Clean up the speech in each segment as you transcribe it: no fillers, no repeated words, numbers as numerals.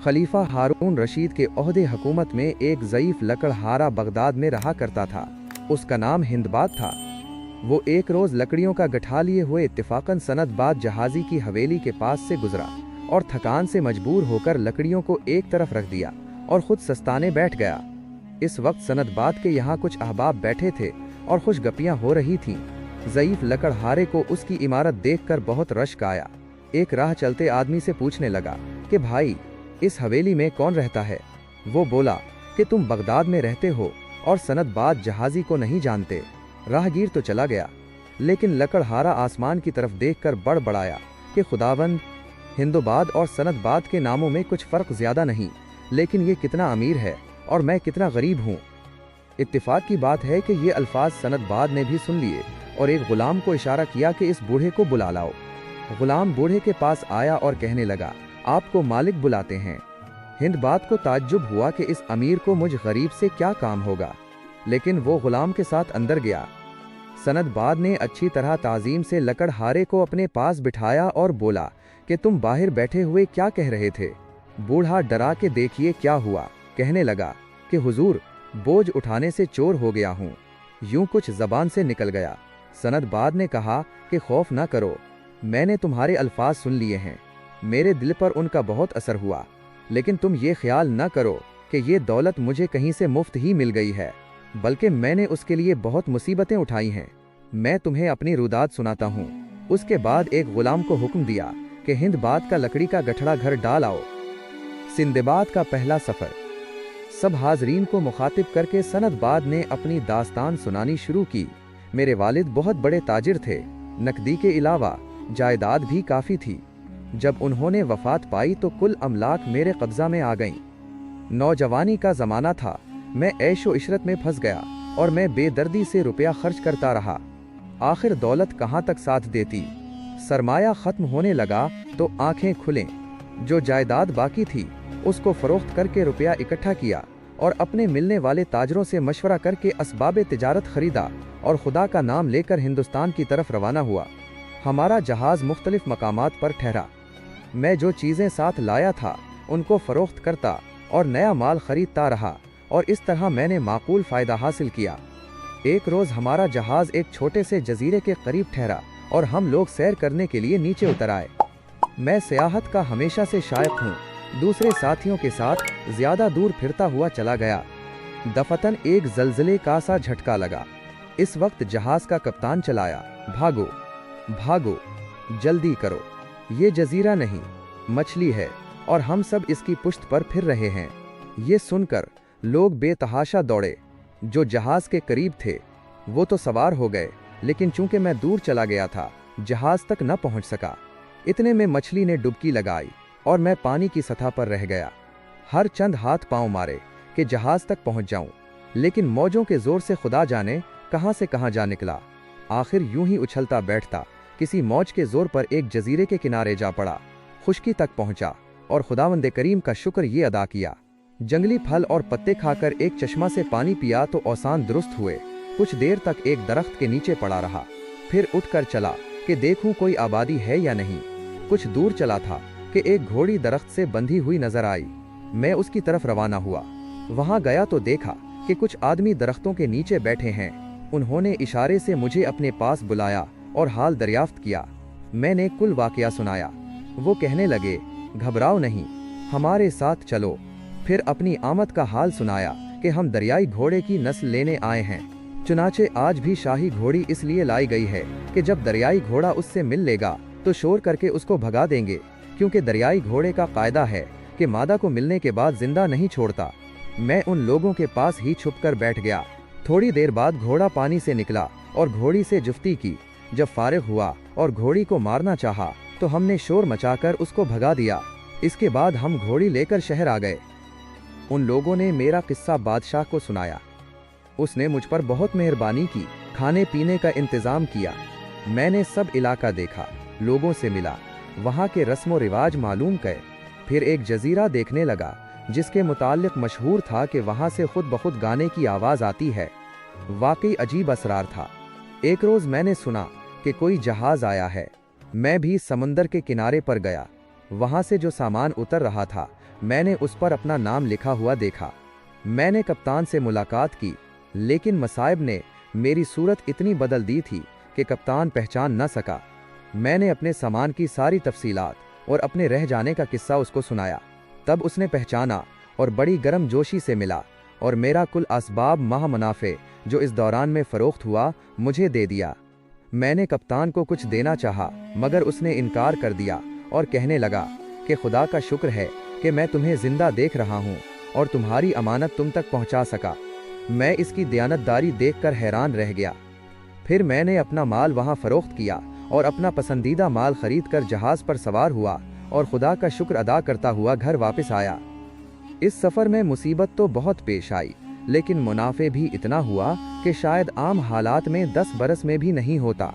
खलीफा हारून रशीद के ओहदे हुकूमत में एक ज़ईफ लकड़हारा बगदाद में रहा करता था। उसका नाम हिंदबाद था। वो एक रोज़ लकड़ियों का गठा लिए हुए इत्तेफाकन सनदबाद जहाज़ी की हवेली के पास से गुजरा और थकान से मजबूर होकर लकड़ियों को एक तरफ रख दिया और खुद सस्ताने बैठ गया। इस वक्त सनदबाद के यहाँ कुछ अहबाब बैठे थे और खुशगपियाँ हो रही थीं। ज़ईफ लकड़हारे को उसकी इमारत देखकर बहुत रश्क आया। एक राह चलते आदमी से पूछने लगा कि भाई, इस हवेली में कौन रहता है? वो बोला कि तुम बगदाद में रहते हो और सनदबाद जहाज़ी को नहीं जानते। राहगीर तो चला गया, लेकिन लकड़हारा आसमान की तरफ देखकर बड़बड़ाया कि खुदावंद, हिंदबाद और सनदबाद के नामों में कुछ फ़र्क ज़्यादा नहीं, लेकिन ये कितना अमीर है और मैं कितना गरीब हूँ। इत्तेफाक की बात है कि ये अल्फाज सनदबाद ने भी सुन लिए और एक ग़ुलाम को इशारा किया कि इस बूढ़े को बुला लाओ। ग़ुलाम बूढ़े के पास आया और कहने लगा, आपको मालिक बुलाते हैं। हिंदबाद को ताज्जुब हुआ कि इस अमीर को मुझ गरीब से क्या काम होगा, लेकिन वो ग़ुलाम के साथ अंदर गया। सनदबाद ने अच्छी तरह ताज़ीम से लकड़हारे को अपने पास बिठाया और बोला कि तुम बाहर बैठे हुए क्या कह रहे थे? बूढ़ा डरा के देखिए क्या हुआ। कहने लगा कि हुजूर, बोझ उठाने से चोर हो गया हूँ। यूं कुछ ज़बान से निकल गया। सनदबाद ने कहा कि खौफ न करो, मैंने तुम्हारे अल्फाज सुन लिए हैं। मेरे दिल पर उनका बहुत असर हुआ, लेकिन तुम ये ख्याल न करो कि ये दौलत मुझे कहीं से मुफ्त ही मिल गई है, बल्कि मैंने उसके लिए बहुत मुसीबतें उठाई हैं। मैं तुम्हें अपनी रुदात सुनाता हूँ। उसके बाद एक ग़ुलाम को हुक्म दिया कि हिंदबाद का लकड़ी का गठड़ा घर डाल आओ। सिंदबाद का पहला सफ़र। सब हाजरीन को मुखातिब करके सनदबाद ने अपनी दास्तान सुनानी शुरू की। मेरे वालिद बहुत बड़े ताजिर थे, नकदी के अलावा जायदाद भी काफ़ी थी। जब उन्होंने वफ़ात पाई तो कुल अमलाक मेरे कब्ज़ा में आ गईं। नौजवानी का ज़माना था, मैं ऐशो इशरत में फंस गया और मैं बेदर्दी से रुपया खर्च करता रहा। आखिर दौलत कहाँ तक साथ देती। सरमाया ख़त्म होने लगा तो आंखें खुलें। जो जायदाद बाकी थी उसको फ़रोख्त करके रुपया इकट्ठा किया और अपने मिलने वाले ताजरों से मशवरा करके असबाब तिजारत ख़रीदा और खुदा का नाम लेकर हिंदुस्तान की तरफ रवाना हुआ। हमारा जहाज़ मुख्तलिफ मकामात पर ठहरा। मैं जो चीज़ें साथ लाया था उनको फ़रोख्त करता और नया माल ख़रीदता रहा और इस तरह मैंने माकूल फ़ायदा हासिल किया। एक रोज़ हमारा जहाज़ एक छोटे से जजीरे के करीब ठहरा और हम लोग सैर करने के लिए नीचे उतर आए। मैं सियाहत का हमेशा से शायक हूँ। दूसरे साथियों के साथ ज़्यादा दूर फिरता हुआ चला गया। दफतन एक ज़लज़ले का सा झटका लगा। इस वक्त जहाज़ का कप्तान चलाया, भागो भागो, जल्दी करो, ये जजीरा नहीं, मछली है और हम सब इसकी पुश्त पर फिर रहे हैं। ये सुनकर लोग बेतहाशा दौड़े। जो जहाज़ के करीब थे वो तो सवार हो गए, लेकिन चूंकि मैं दूर चला गया था, जहाज़ तक न पहुंच सका। इतने में मछली ने डुबकी लगाई और मैं पानी की सतह पर रह गया। हर चंद हाथ पांव मारे कि जहाज़ तक पहुंच जाऊं, लेकिन मौजों के जोर से खुदा जाने कहां से कहां जा निकला। आखिर यूं ही उछलता बैठता किसी मौज के जोर पर एक जजीरे के किनारे जा पड़ा। खुश्की तक पहुंचा और खुदावंदे करीम का शुक्र ये अदा किया। जंगली फल और पत्ते खाकर एक चश्मा से पानी पिया तो औसान दुरुस्त हुए। कुछ देर तक एक दरख्त के नीचे पड़ा रहा, फिर उठकर चला कि देखूं कोई आबादी है या नहीं। कुछ दूर चला था कि एक घोड़ी दरख्त से बंधी हुई नजर आई। मैं उसकी तरफ रवाना हुआ। वहां गया तो देखा कि कुछ आदमी दरख्तों के नीचे बैठे हैं। उन्होंने इशारे से मुझे अपने पास बुलाया और हाल दरियाफ्त किया। मैंने कुल वाकया सुनाया। वो कहने लगे, घबराओ नहीं, हमारे साथ चलो। फिर अपनी आमद का हाल सुनाया कि हम दरियाई घोड़े की नस्ल लेने आए हैं। चुनाचे आज भी शाही घोड़ी इसलिए लाई गई है कि जब दरियाई घोड़ा उससे मिल लेगा तो शोर करके उसको भगा देंगे, क्योंकि दरियाई घोड़े का कायदा है कि मादा को मिलने के बाद जिंदा नहीं छोड़ता। मैं उन लोगों के पास ही छुपकर बैठ गया। थोड़ी देर बाद घोड़ा पानी से निकला और घोड़ी से जुफ्ती की। जब फारिग हुआ और घोड़ी को मारना चाहा तो हमने शोर मचाकर उसको भगा दिया। इसके बाद हम घोड़ी लेकर शहर आ गए। उन लोगों ने मेरा किस्सा बादशाह को सुनाया। उसने मुझ पर बहुत मेहरबानी की, खाने पीने का इंतज़ाम किया। मैंने सब इलाका देखा, लोगों से मिला, वहाँ के रस्म व रिवाज मालूम किए। फिर एक जजीरा देखने लगा जिसके मुताल्लिक मशहूर था कि वहाँ से खुद ब खुद गाने की आवाज़ आती है। वाकई अजीब असरार था। एक रोज़ मैंने सुना कि कोई जहाज़ आया है। मैं भी समंदर के किनारे पर गया। वहाँ से जो सामान उतर रहा था मैंने उस पर अपना नाम लिखा हुआ देखा। मैंने कप्तान से मुलाकात की, लेकिन मसाइब ने मेरी सूरत इतनी बदल दी थी कि कप्तान पहचान न सका। मैंने अपने सामान की सारी तफसीलात और अपने रह जाने का किस्सा उसको सुनाया। तब उसने पहचाना और बड़ी गर्म जोशी से मिला और मेरा कुल असबाब माह मुनाफे जो इस दौरान में फ़रोख्त हुआ मुझे दे दिया। मैंने कप्तान को कुछ देना चाहा, मगर उसने इनकार कर दिया और कहने लगा कि खुदा का शुक्र है कि मैं तुम्हें जिंदा देख रहा हूँ और तुम्हारी अमानत तुम तक पहुँचा सका। मैं इसकी दयानतदारी देखकर हैरान रह गया। फिर मैंने अपना माल वहाँ फ़रोख्त किया और अपना पसंदीदा माल खरीद कर जहाज़ पर सवार हुआ और खुदा का शुक्र अदा करता हुआ घर वापस आया। इस सफ़र में मुसीबत तो बहुत पेश आई, लेकिन मुनाफे भी इतना हुआ कि शायद आम हालात में 10 बरस में भी नहीं होता।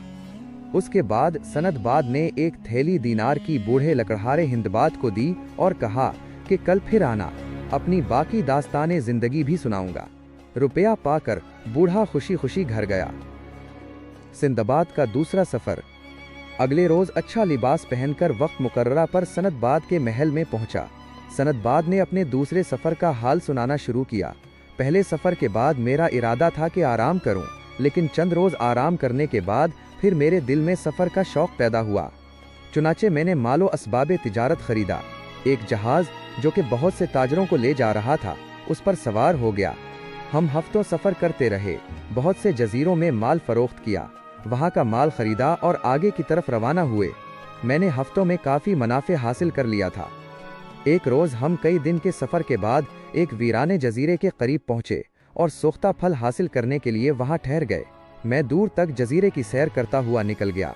उसके बाद सनदबाद ने एक थैली दीनार की बूढ़े लकड़हारे हिंदबाद को दी और कहा कि कल फिर आना, अपनी बाकी दास्ताने जिंदगी भी सुनाऊंगा। रुपया पाकर बूढ़ा खुशी खुशी घर गया। सिंदबाद का दूसरा सफ़र। अगले रोज़ अच्छा लिबास पहनकर वक्त मुकर्ररा पर सनदबाद के महल में पहुंचा। सनदबाद ने अपने दूसरे सफ़र का हाल सुनाना शुरू किया। पहले सफ़र के बाद मेरा इरादा था कि आराम करूं, लेकिन चंद रोज़ आराम करने के बाद फिर मेरे दिल में सफ़र का शौक़ पैदा हुआ। चुनाचे मैंने मालो असबाब तिजारत खरीदा। एक जहाज़ जो कि बहुत से ताजरों को ले जा रहा था, उस पर सवार हो गया। हम हफ्तों सफ़र करते रहे, बहुत से जजीरों में माल फ़रोख्त किया, वहाँ का माल खरीदा और आगे की तरफ रवाना हुए। मैंने हफ्तों में काफ़ी मुनाफे हासिल कर लिया था। एक रोज़ हम कई दिन के सफ़र के बाद एक वीराने जजीरे के करीब पहुँचे और सोख्ता फल हासिल करने के लिए वहाँ ठहर गए। मैं दूर तक जजीरे की सैर करता हुआ निकल गया।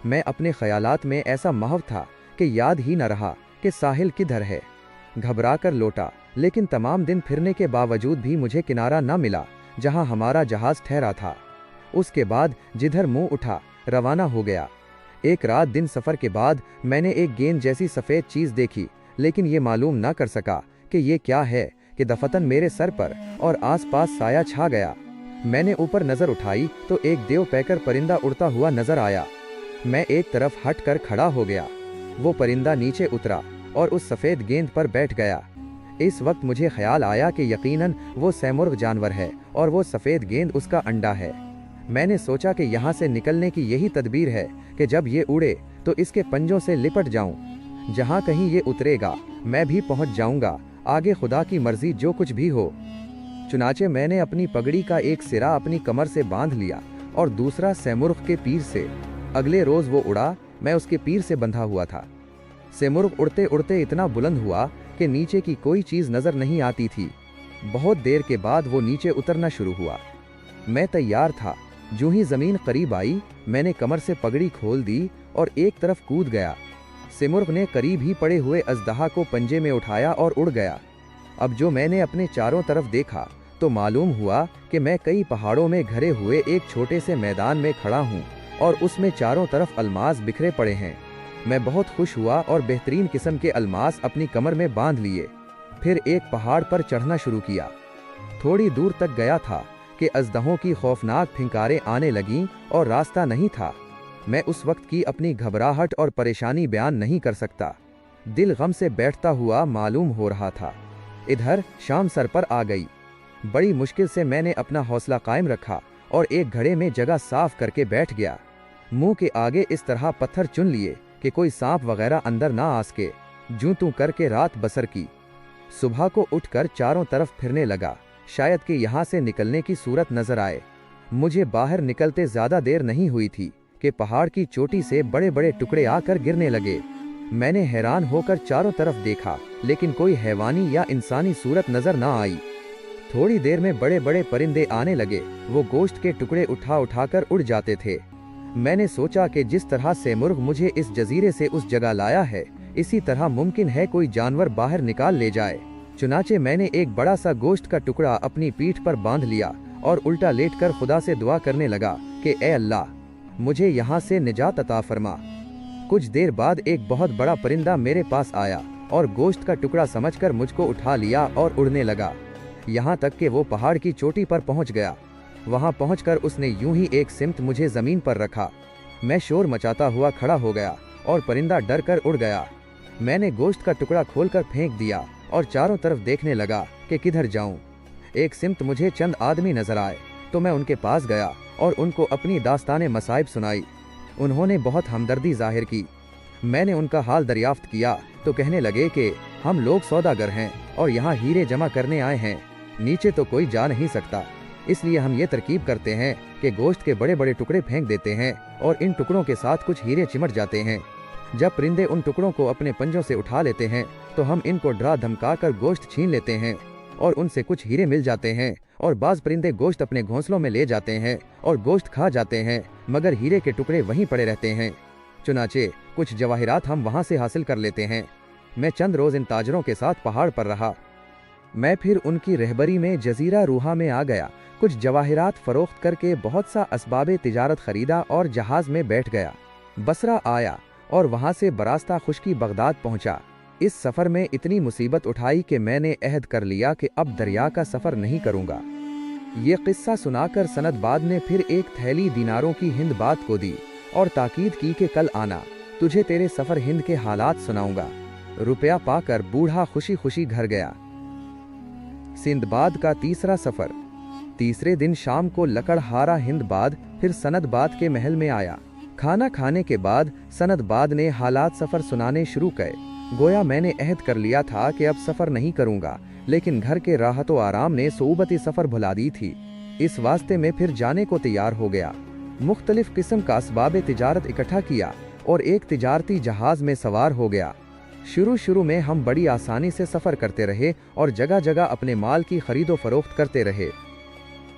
मैं अपने ख्यालात में ऐसा महव था कि याद ही न रहा कि साहिल किधर है। घबरा कर लौटा, लेकिन तमाम दिन फिरने के बावजूद भी मुझे किनारा न मिला जहाँ हमारा जहाज़ ठहरा था। उसके बाद जिधर मुंह उठा रवाना हो गया। एक रात दिन सफ़र के बाद मैंने एक गेंद जैसी सफ़ेद चीज़ देखी, लेकिन ये मालूम ना कर सका कि ये क्या है कि दफतन मेरे सर पर और आसपास साया छा गया। मैंने ऊपर नज़र उठाई तो एक देव पैकर परिंदा उड़ता हुआ नज़र आया। मैं एक तरफ हट कर खड़ा हो गया। वो परिंदा नीचे उतरा और उस सफ़ेद गेंद पर बैठ गया। इस वक्त मुझे ख्याल आया कि यकीनन वो सैमुर्ग जानवर है और वो सफ़ेद गेंद उसका अंडा है। मैंने सोचा कि यहाँ से निकलने की यही तदबीर है कि जब ये उड़े तो इसके पंजों से लिपट जाऊं। जहाँ कहीं ये उतरेगा मैं भी पहुँच जाऊंगा, आगे खुदा की मर्जी जो कुछ भी हो। चुनाचे मैंने अपनी पगड़ी का एक सिरा अपनी कमर से बांध लिया और दूसरा सैमुर्ग के पीर से। अगले रोज़ वो उड़ा, मैं उसके पीर से बंधा हुआ था। सैमुर्ग उड़ते उड़ते इतना बुलंद हुआ कि नीचे की कोई चीज़ नज़र नहीं आती थी। बहुत देर के बाद वो नीचे उतरना शुरू हुआ। मैं तैयार था। जो ही ज़मीन करीब आई, मैंने कमर से पगड़ी खोल दी और एक तरफ कूद गया। सैमुर्ग ने करीब ही पड़े हुए अजदहा को पंजे में उठाया और उड़ गया। अब जो मैंने अपने चारों तरफ देखा तो मालूम हुआ कि मैं कई पहाड़ों में घरे हुए एक छोटे से मैदान में खड़ा हूँ और उसमें चारों तरफ अलमास बिखरे पड़े हैं। मैं बहुत खुश हुआ और बेहतरीन किस्म के अलमास अपनी कमर में बांध लिए। फिर एक पहाड़ पर चढ़ना शुरू किया। थोड़ी दूर तक गया था कि अजदहों की खौफनाक फिंकारें आने लगीं और रास्ता नहीं था। मैं उस वक्त की अपनी घबराहट और परेशानी बयान नहीं कर सकता। दिल गम से बैठता हुआ मालूम हो रहा था। इधर शाम सर पर आ गई। बड़ी मुश्किल से मैंने अपना हौसला कायम रखा और एक घड़े में जगह साफ करके बैठ गया। मुंह के आगे इस तरह पत्थर चुन लिए कि कोई सांप वगैरह अंदर ना आ सके। जूं तू करके रात बसर की। सुबह को उठकर चारों तरफ फिरने लगा, शायद कि यहाँ से निकलने की सूरत नजर आए। मुझे बाहर निकलते ज्यादा देर नहीं हुई थी कि पहाड़ की चोटी से बड़े बड़े टुकड़े आकर गिरने लगे। मैंने हैरान होकर चारों तरफ देखा, लेकिन कोई हैवानी या इंसानी सूरत नजर ना आई। थोड़ी देर में बड़े बड़े परिंदे आने लगे। वो गोश्त के टुकड़े उठा उठाकर उड़ जाते थे। मैंने सोचा कि जिस तरह सैमुर्ग मुझे इस जजीरे से उस जगह लाया है, इसी तरह मुमकिन है कोई जानवर बाहर निकाल ले जाए। चुनाचे मैंने एक बड़ा सा गोश्त का टुकड़ा अपनी पीठ पर बांध लिया और उल्टा लेटकर खुदा से दुआ करने लगा कि ए अल्लाह, मुझे यहाँ से निजात अता फरमा। कुछ देर बाद एक बहुत बड़ा परिंदा मेरे पास आया और गोश्त का टुकड़ा समझकर मुझको उठा लिया और उड़ने लगा, यहाँ तक कि वो पहाड़ की चोटी पर पहुँच गया। वहाँ पहुँचकर उसने यूं ही एक सिमत मुझे ज़मीन पर रखा। मैं शोर मचाता हुआ खड़ा हो गया और परिंदा डर कर उड़ गया। मैंने गोश्त का टुकड़ा खोलकर फेंक दिया और चारों तरफ देखने लगा कि किधर जाऊं। एक सिमत मुझे चंद आदमी नजर आए तो मैं उनके पास गया और उनको अपनी दास्ताने मसाइब सुनाई। उन्होंने बहुत हमदर्दी जाहिर की। मैंने उनका हाल दरियाफ्त किया तो कहने लगे कि हम लोग सौदागर हैं और यहाँ हीरे जमा करने आए हैं, नीचे तो कोई जा नहीं सकता, इसलिए हम ये तरकीब करते हैं कि गोश्त के बड़े बड़े टुकड़े फेंक देते हैं और इन टुकड़ों के साथ कुछ हीरे चिमट जाते हैं। जब परिंदे उन टुकड़ों को अपने पंजों से उठा लेते हैं तो हम इनको डरा धमका कर गोश्त छीन लेते हैं और उनसे कुछ हीरे मिल जाते हैं, और बाज परिंदे गोश्त अपने घोंसलों में ले जाते हैं और गोश्त खा जाते हैं, मगर हीरे के टुकड़े वहीं पड़े रहते हैं। चुनाचे कुछ जवाहिरात हम वहां से हासिल कर लेते हैं। मैं चंद रोज इन ताजरों के साथ पहाड़ पर रहा। मैं फिर उनकी रहबरी में जजीरा रूहा में आ गया। कुछ जवाहिरात फरोख्त करके बहुत सा असबाबे तिजारत खरीदा और जहाज में बैठ गया। बसरा आया और वहां से बरास्ता खुश्की बगदाद पहुंचा। इस सफर में इतनी मुसीबत उठाई कि मैंने अहद कर लिया कि अब दरिया का सफर नहीं करूंगा। ये किस्सा सुनाकर सनदबाद ने फिर एक थैली दीनारों की हिंद बात को दी और ताकीद की कि कल आना, तुझे तेरे सफर हिंद के हालात सुनाऊंगा। रुपया पाकर बूढ़ा खुशी खुशी घर गया। सिंदबाद का तीसरा सफर। तीसरे दिन शाम को लकड़हारा हिंदबाद फिर सनदबाद के महल में आया। खाना खाने के बाद सनदबाद ने हालात सफर सुनाने शुरू किए। गोया मैंने अहद कर लिया था कि अब सफर नहीं करूंगा, लेकिन घर के राहत व आराम ने सोबती सफर भुला दी थी। इस वास्ते में फिर जाने को तैयार हो गया। मुख्तलिफ किस्म का असबाब तिजारत इकट्ठा किया और एक तिजारती जहाज में सवार हो गया। शुरू में हम बड़ी आसानी से सफर करते रहे और जगह जगह अपने माल की खरीदो फरोख्त करते रहे।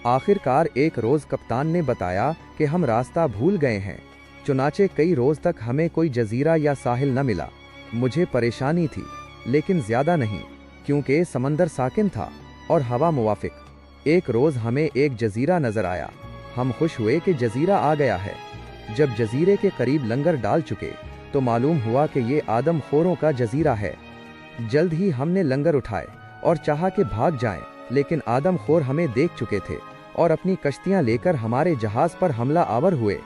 आखिरकार एक रोज कप्तान ने बताया कि हम रास्ता भूल गए हैं। चुनाचे कई रोज तक हमें कोई जजीरा या साहिल न मिला। मुझे परेशानी थी, लेकिन ज्यादा नहीं, क्योंकि समंदर साकिन था और हवा मुवाफिक। एक रोज हमें एक जजीरा नजर आया। हम खुश हुए कि जजीरा आ गया है। जब जजीरे के करीब लंगर डाल चुके तो मालूम हुआ कि ये आदम खोरों का जजीरा है। जल्द ही हमने लंगर उठाए और चाहा कि भाग जाएं, लेकिन आदम खोर हमें देख चुके थे और अपनी कश्तियां लेकर हमारे जहाज पर हमला आवर हुए।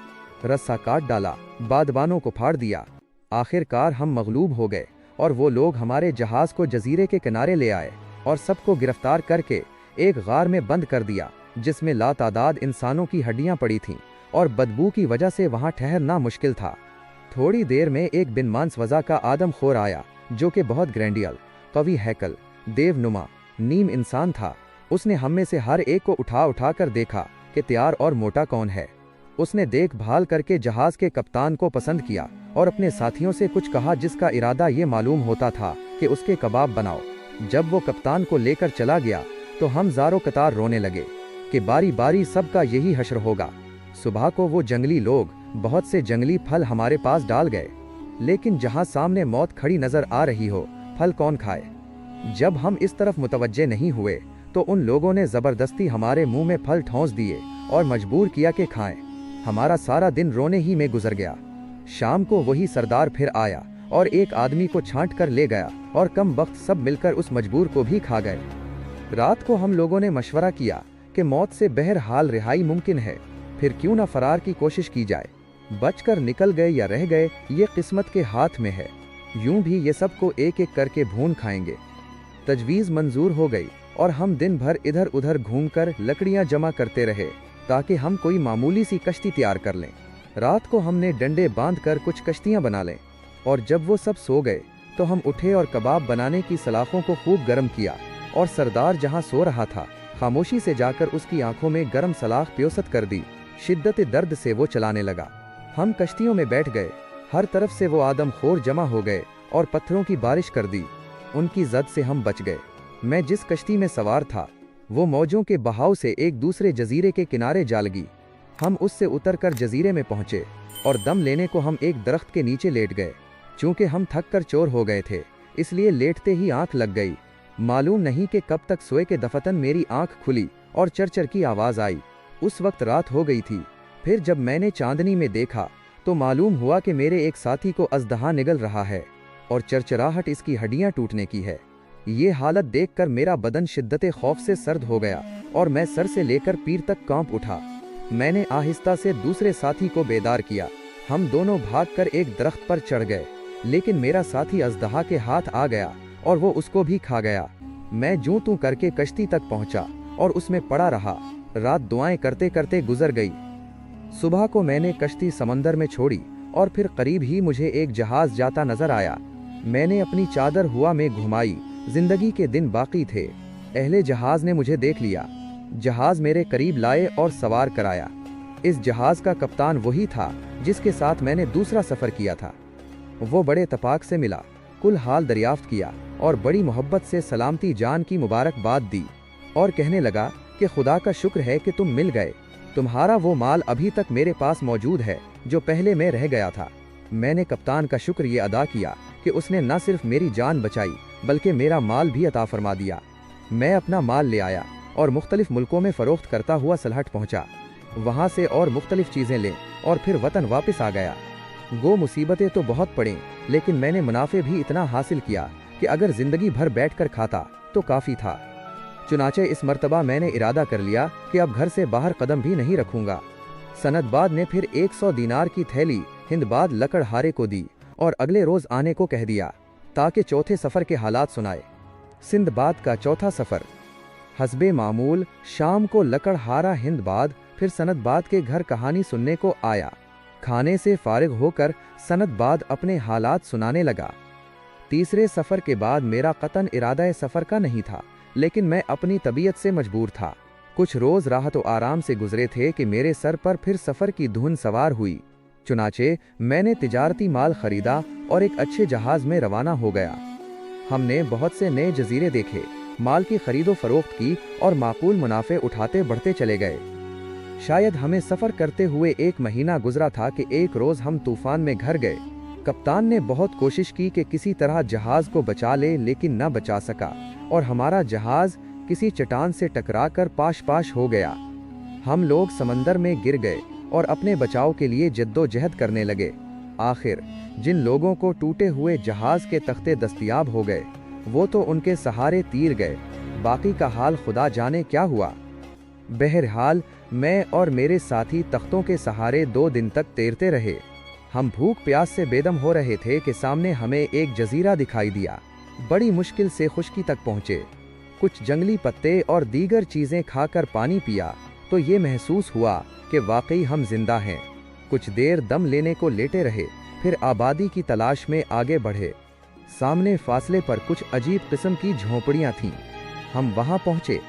रस्सा काट डाला, बादबानों को फाड़ दिया। आखिरकार हम मगलूब हो गए और वो लोग हमारे जहाज को जजीरे के किनारे ले आए और सबको गिरफ्तार करके एक गार में बंद कर दिया, जिसमें लातादाद इंसानों की हड्डियां पड़ी थीं और बदबू की वजह से वहां ठहरना मुश्किल था। थोड़ी देर में एक बिन मांस वज़ा का आदम खोर आया, जो कि बहुत ग्रैंडियल, कवी हैकल, देवनुमा, नीम इंसान था। उसने हम में से हर एक को उठा कर देखा कि तैयार और मोटा कौन है। उसने देखभाल करके जहाज के कप्तान को पसंद किया और अपने साथियों से कुछ कहा, जिसका इरादा ये मालूम होता था कि उसके कबाब बनाओ। जब वो कप्तान को लेकर चला गया तो हम ज़ारो कतार रोने लगे कि बारी बारी सबका यही हश्र होगा। सुबह को वो जंगली लोग बहुत से जंगली फल हमारे पास डाल गए, लेकिन जहां सामने मौत खड़ी नजर आ रही हो, फल कौन खाए। जब हम इस तरफ मुतवज्जे नहीं हुए तो उन लोगों ने जबरदस्ती हमारे मुंह में फल ठोंस दिए और मजबूर किया कि खाएं। हमारा सारा दिन रोने ही में गुजर गया। शाम को वही सरदार फिर आया और एक आदमी को छांट कर ले गया और कम वक्त सब मिलकर उस मजबूर को भी खा गए। रात को हम लोगों ने मशवरा किया कि मौत से बहरहाल रिहाई मुमकिन है, फिर क्यों ना फरार की कोशिश की जाए। बचकर निकल गए या रह गए, ये किस्मत के हाथ में है। यूं भी ये सबको एक एक करके भून खाएंगे। तजवीज़ मंजूर हो गई और हम दिन भर इधर उधर घूमकर लकड़ियां जमा करते रहे ताकि हम कोई मामूली सी कश्ती तैयार कर लें। रात को हमने डंडे बांधकर कुछ कश्तियां बना लें और जब वो सब सो गए तो हम उठे और कबाब बनाने की सलाखों को खूब गर्म किया और सरदार जहां सो रहा था खामोशी से जाकर उसकी आंखों में गर्म सलाख प्योसत कर दी। शिद्दत दर्द से वो चलाने लगा। हम कश्तियों में बैठ गए। हर तरफ से वो आदम खोर जमा हो गए और पत्थरों की बारिश कर दी। उनकी जद से हम बच गए। मैं जिस कश्ती में सवार था वो मौजों के बहाव से एक दूसरे जजीरे के किनारे जा लगी। हम उससे उतरकर जजीरे में पहुंचे और दम लेने को हम एक दरख्त के नीचे लेट गए। चूंकि हम थक कर चोर हो गए थे, इसलिए लेटते ही आंख लग गई। मालूम नहीं कि कब तक सोए के दफतन मेरी आंख खुली और चरचर की आवाज आई। उस वक्त रात हो गई थी। फिर जब मैंने चांदनी में देखा तो मालूम हुआ कि मेरे एक साथी को अजदहा निगल रहा है और चरचराहट इसकी हड्डियां टूटने की है। ये हालत देखकर मेरा बदन शिद्दत खौफ से सर्द हो गया और मैं सर से लेकर पीर तक कांप उठा। मैंने आहिस्ता से दूसरे साथी को बेदार किया। हम दोनों भागकर एक दरख्त पर चढ़ गए, लेकिन मेरा साथी अजदहा के हाथ आ गया और वो उसको भी खा गया। मैं जूं तू करके कश्ती तक पहुंचा और उसमें पड़ा रहा। रात दुआएं करते करते गुजर गई। सुबह को मैंने कश्ती समंदर में छोड़ी और फिर करीब ही मुझे एक जहाज जाता नजर आया। मैंने अपनी चादर हवा में घुमाई। जिंदगी के दिन बाकी थे। अहले जहाज ने मुझे देख लिया। जहाज मेरे करीब लाए और सवार कराया। इस जहाज का कप्तान वही था जिसके साथ मैंने दूसरा सफर किया था। वो बड़े तपाक से मिला, कुल हाल दरियाफ्त किया और बड़ी मोहब्बत से सलामती जान की मुबारकबाद दी और कहने लगा कि खुदा का शुक्र है कि तुम मिल गए। तुम्हारा वो माल अभी तक मेरे पास मौजूद है जो पहले मैं रह गया था। मैंने कप्तान का शुक्र ये अदा किया कि उसने न सिर्फ मेरी जान बचाई बल्कि मेरा माल भी अता फरमा दिया। मैं अपना माल ले आया और मुख्तलिफ मुल्कों में फरोख्त करता हुआ सलहट पहुंचा। वहां से और मुख्तलिफ चीजें ले और फिर वतन वापस आ गया। गो मुसीबतें तो बहुत पड़ीं, लेकिन मैंने मुनाफे भी इतना हासिल किया कि अगर जिंदगी भर बैठकर खाता तो काफी था। चुनाचे इस मर्तबा मैंने इरादा कर लिया कि अब घर से बाहर कदम भी नहीं रखूंगा। सनदबाद ने फिर 100 दीनार की थैली हिंदबाद लकड़हारे को दी और अगले रोज आने को कह दिया ताकि चौथे सफर के हालात सुनाए। सिंदबाद का चौथा सफर। हस्बे मामूल शाम को लकड़हारा हिंदबाद फिर सनदबाद के घर कहानी सुनने को आया। खाने से फारिग होकर सनदबाद अपने हालात सुनाने लगा। तीसरे सफर के बाद मेरा कतन इरादा सफर का नहीं था, लेकिन मैं अपनी तबीयत से मजबूर था। कुछ रोज राहत और आराम से गुजरे थे कि मेरे सर पर फिर सफर की धुन सवार हुई। चुनाचे मैंने तिजारती माल खरीदा और एक अच्छे जहाज में रवाना हो गया। हमने बहुत से नए जजीरे देखे, माल की खरीदो फरोख्त की और माकूल मुनाफे उठाते बढ़ते चले गए। शायद हमें सफर करते हुए 1 महीना गुजरा था कि एक रोज हम तूफान में घर गए। कप्तान ने बहुत कोशिश की कि किसी तरह जहाज को बचा ले, लेकिन न बचा सका और हमारा जहाज किसी चट्टान से टकराकर पाश पाश हो गया। हम लोग समंदर में गिर गए और अपने बचाव के लिए जद्दोजहद करने लगे। आखिर जिन लोगों को टूटे हुए जहाज के तख्ते दस्तयाब हो गए वो तो उनके सहारे तीर गए, बाकी का हाल खुदा जाने क्या हुआ। बहरहाल मैं और मेरे साथी तख्तों के सहारे 2 दिन तक तैरते रहे। हम भूख प्यास से बेदम हो रहे थे कि सामने हमें एक जजीरा दिखाई दिया। बड़ी मुश्किल से खुश्की तक पहुंचे। कुछ जंगली पत्ते और दीगर चीजें खाकर पानी पिया तो ये महसूस हुआ कि वाकई हम जिंदा हैं। कुछ देर दम लेने को लेटे रहे, फिर आबादी की तलाश में आगे बढ़े। सामने फासले पर कुछ अजीब किस्म की झोंपड़ियां थीं। हम वहां पहुंचे।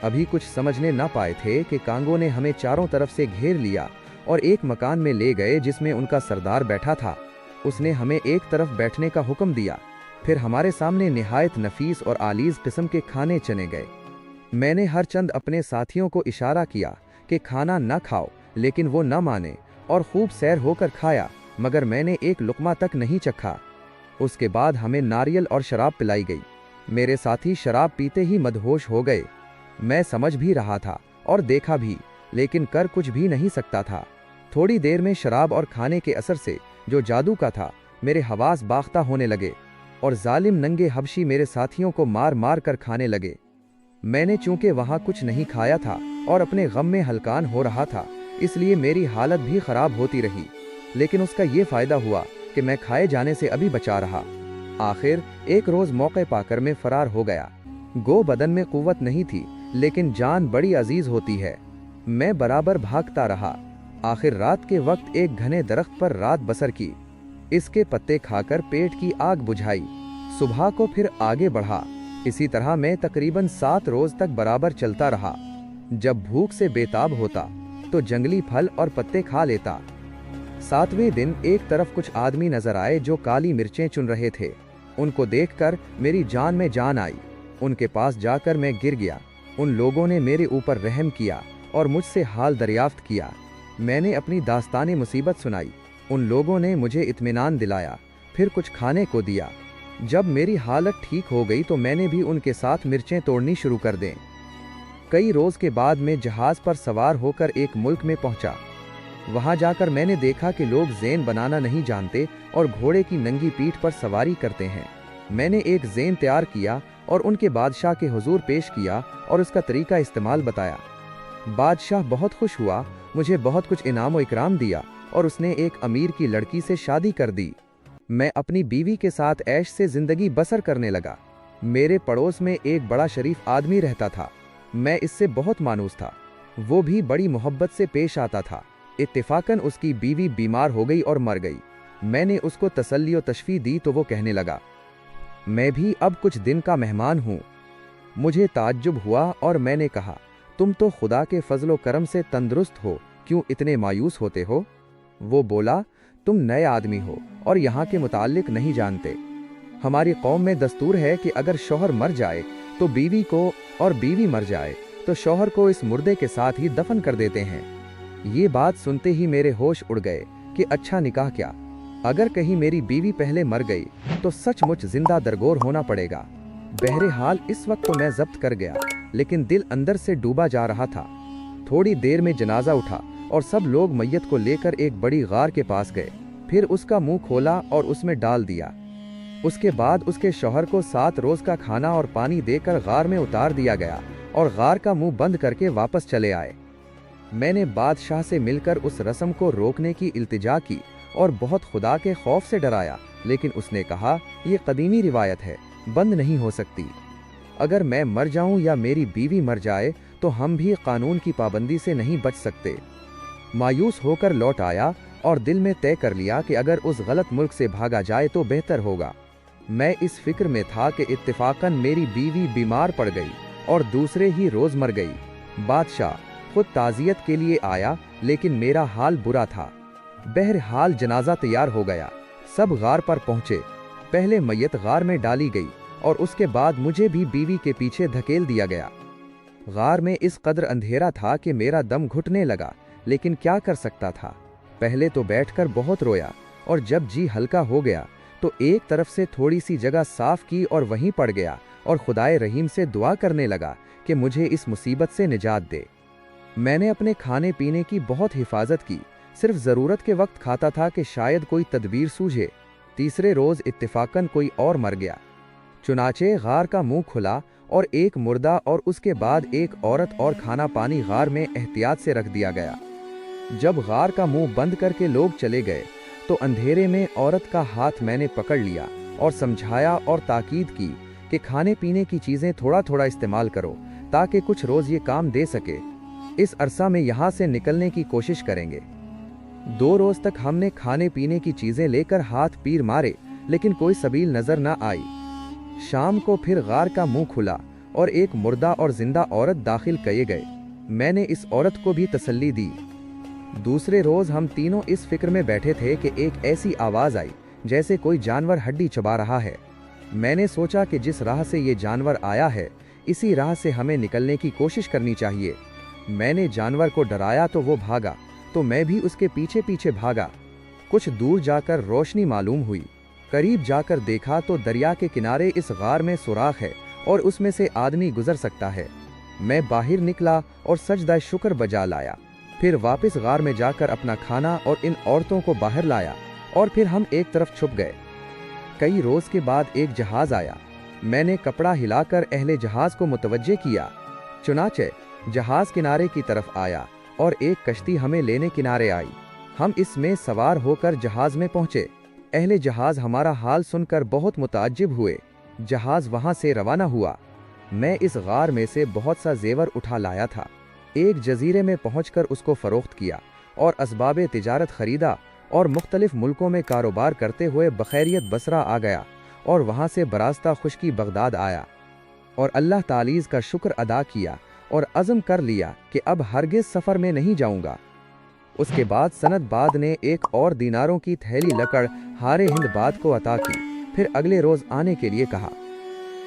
अभी कुछ समझने ना पाए थे कि कांगों ने हमें चारों तरफ से घेर लिया और एक मकान में ले गए जिसमें उनका सरदार बैठा था। उसने हमें एक तरफ बैठने का हुक्म दिया। फिर हमारे सामने निहायत नफीस और आलीज किस्म के खाने चने गए। मैंने हर चंद अपने साथियों को इशारा किया कि खाना न खाओ, लेकिन वो न माने और खूब सैर होकर खाया, मगर मैंने एक लुकमा तक नहीं चखा। उसके बाद हमें नारियल और शराब पिलाई गई। मेरे साथी शराब पीते ही मदहोश हो गए। मैं समझ भी रहा था और देखा भी, लेकिन कर कुछ भी नहीं सकता था। थोड़ी देर में शराब और खाने के असर से जो जादू का था, मेरे हवास बाख्ता होने लगे और जालिम नंगे हबशी मेरे साथियों को मार मार कर खाने लगे। मैंने चूंकि वहां कुछ नहीं खाया था और अपने गम में हलकान हो रहा था, इसलिए मेरी हालत भी खराब होती रही, लेकिन उसका ये फायदा हुआ कि मैं खाए जाने से अभी बचा रहा। आखिर एक रोज मौके पाकर मैं फरार हो गया। गो बदन में कुव्वत नहीं थी, लेकिन जान बड़ी अजीज होती है। मैं बराबर भागता रहा। आखिर रात के वक्त एक घने दरख्त पर रात बसर की। इसके पत्ते खाकर पेट की आग बुझाई। सुबह को फिर आगे बढ़ा। इसी तरह मैं तकरीबन 7 रोज तक बराबर चलता रहा। जब भूख से बेताब होता तो जंगली फल और पत्ते खा लेता। 7वें दिन एक तरफ कुछ आदमी नजर आए जो काली मिर्चें चुन रहे थे। उनको देखकर मेरी जान में जान आई। उनके पास जाकर मैं गिर गया। उन लोगों ने मेरे ऊपर रहम किया और मुझसे हाल दरियाफ्त किया। मैंने अपनी दास्तानी मुसीबत सुनाई। उन लोगों ने मुझे इत्मीनान दिलाया, फिर कुछ खाने को दिया। जब मेरी हालत ठीक हो गई तो मैंने भी उनके साथ मिर्चें तोड़नी शुरू कर दें। कई रोज के बाद मैं जहाज पर सवार होकर एक मुल्क में पहुंचा। वहां जाकर मैंने देखा कि लोग ज़ेन बनाना नहीं जानते और घोड़े की नंगी पीठ पर सवारी करते हैं। मैंने एक ज़ेन तैयार किया और उनके बादशाह के हुजूर पेश किया और उसका तरीका इस्तेमाल बताया। बादशाह बहुत खुश हुआ, मुझे बहुत कुछ इनाम व इकराम दिया और उसने एक अमीर की लड़की से शादी कर दी। मैं अपनी बीवी के साथ ऐश से जिंदगी बसर करने लगा। मेरे पड़ोस में एक बड़ा शरीफ आदमी रहता था। मैं इससे बहुत मानूस था। वो भी बड़ी मोहब्बत से पेश आता था। इत्तेफाकन उसकी बीवी बीमार हो गई और मर गई। मैंने उसको तसल्ली और तशफी दी तो वो कहने लगा, मैं भी अब कुछ दिन का मेहमान हूँ। मुझे ताज्जुब हुआ और मैंने कहा, तुम तो खुदा के फजलो करम से तंदुरुस्त हो, क्यों इतने मायूस होते हो? वो बोला, तुम नए आदमी हो और यहाँ के मुताल्लिक नहीं जानते। हमारी कौम में दस्तूर है कि अगर शौहर मर जाए तो बीवी को, और बीवी मर जाए तो शौहर को इस मुर्दे के साथ ही दफन कर देते हैं। ये बात सुनते ही मेरे होश उड़ गए कि अच्छा निकाह क्या, अगर कहीं मेरी बीवी पहले मर गई तो सचमुच जिंदा दरगोर होना पड़ेगा। बहरहाल इस वक्त तो मैं जब्त कर गया, लेकिन दिल अंदर से डूबा जा रहा था। थोड़ी देर में जनाजा उठा और सब लोग मैयत को लेकर एक बड़ी गार के पास गए। फिर उसका मुंह खोला और उसमें डाल दिया। उसके बाद उसके शौहर को 7 रोज का खाना और पानी देकर गार में उतार दिया गया और गार का मुंह बंद करके वापस चले आए। मैंने बादशाह से मिलकर उस रस्म को रोकने की इल्तिजा की और बहुत खुदा के खौफ से डराया, लेकिन उसने कहा, यह कदीमी रिवायत है, बंद नहीं हो सकती। अगर मैं मर जाऊं या मेरी बीवी मर जाए तो हम भी कानून की पाबंदी से नहीं बच सकते। मायूस होकर लौट आया और दिल में तय कर लिया कि अगर उस गलत मुल्क से भागा जाए तो बेहतर होगा। मैं इस फिक्र में था कि इत्तेफाकन मेरी बीवी बीमार पड़ गई और दूसरे ही रोज मर गई। बादशाह खुद ताज़ियत के लिए आया, लेकिन मेरा हाल बुरा था। बहरहाल जनाजा तैयार हो गया। सब गार पर पहुंचे। पहले मैयत गार में डाली गई और उसके बाद मुझे भी बीवी के पीछे धकेल दिया गया। गार में इस कदर अंधेरा था कि मेरा दम घुटने लगा, लेकिन क्या कर सकता था। पहले तो बैठकर बहुत रोया और जब जी हल्का हो गया तो एक तरफ से थोड़ी सी जगह साफ की और वहीं पड़ गया और खुदाए रहीम से दुआ करने लगा कि मुझे इस मुसीबत से निजात दे। मैंने अपने खाने पीने की बहुत हिफाजत की, सिर्फ ज़रूरत के वक्त खाता था कि शायद कोई तदबीर सूझे। तीसरे रोज़ इत्तेफाकन कोई और मर गया। चुनाचे गार का मुंह खुला और एक मुर्दा और उसके बाद एक औरत और खाना पानी गार में एहतियात से रख दिया गया। जब गार का मुंह बंद करके लोग चले गए तो अंधेरे में औरत का हाथ मैंने पकड़ लिया और समझाया और ताकीद की कि खाने पीने की चीज़ें थोड़ा थोड़ा इस्तेमाल करो ताकि कुछ रोज़ ये काम दे सके। इस अरसा में यहाँ से निकलने की कोशिश करेंगे। 2 रोज तक हमने खाने पीने की चीजें लेकर हाथ पीर मारे, लेकिन कोई सबील नजर न आई। शाम को फिर गार का मुंह खुला और एक मुर्दा और जिंदा औरत दाखिल किए गए। मैंने इस औरत को भी तसल्ली दी। दूसरे रोज हम तीनों इस फिक्र में बैठे थे कि एक ऐसी आवाज आई जैसे कोई जानवर हड्डी चबा रहा है। मैंने सोचा कि जिस राह से ये जानवर आया है इसी राह से हमें निकलने की कोशिश करनी चाहिए। मैंने जानवर को डराया तो वो भागा, तो मैं भी उसके पीछे पीछे भागा। कुछ दूर जाकर रोशनी मालूम हुई। करीब जाकर देखा तो दरिया के किनारे इस गार में सुराख है और उसमें से आदमी गुजर सकता है। मैं बाहर निकला और सजदा शुक्र बजा लाया। फिर वापस गार में जाकर अपना खाना और इन औरतों को बाहर लाया और फिर हम एक तरफ छुप गए। कई रोज के बाद एक जहाज आया। मैंने कपड़ा हिलाकर अहले जहाज को मुतवज्जे किया। चुनाचे जहाज किनारे की तरफ आया और एक कश्ती हमें लेने किनारे आई। हम इसमें सवार होकर जहाज में पहुंचे। अहले जहाज हमारा हाल सुनकर बहुत मुताज्जिब हुए। जहाज वहां से रवाना हुआ। मैं इस गार में से बहुत सा जेवर उठा लाया था। एक जजीरे में पहुंचकर उसको फरोख्त किया और असबाब तिजारत खरीदा और मुख्तलिफ मुल्कों में कारोबार करते हुए बखैरियत बसरा आ गया और वहां से बरास्ता खुशकी बगदाद आया और अल्लाह तालीज़ का शुक्र अदा किया और अज़म कर लिया कि अब हरगिज़ सफ़र में नहीं जाऊंगा। उसके बाद सनद बाद ने 1 और दीनारों की थैली लकड़ हारे हिंद बाद को अता की। फिर अगले रोज़ आने के लिए कहा।